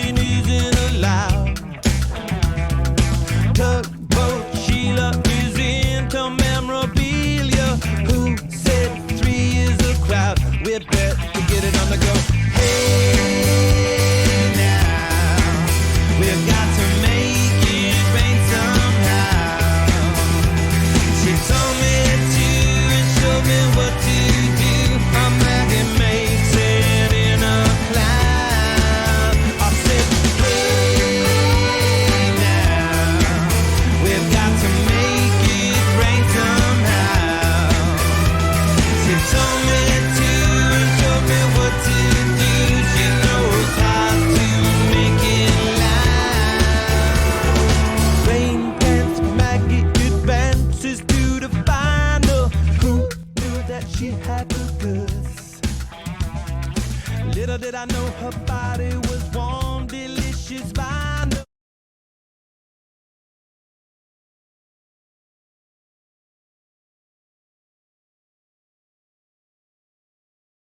cheating isn't allowed. Tugboat Sheila is into memorabilia. Who said 3 is a crowd? We're bet to get it on the go. Hey now, we've got to make it rain somehow. She told me to and showed me what to do. I'm like it makes it in a cloud. I said, hey now, we've got to make it rain somehow. She told me to and showed me what to do. She knows how to make it loud. Rain dance, Maggie advances to the final. Who knew that she had the goods? Little did I know her body was warm, delicious vinyl.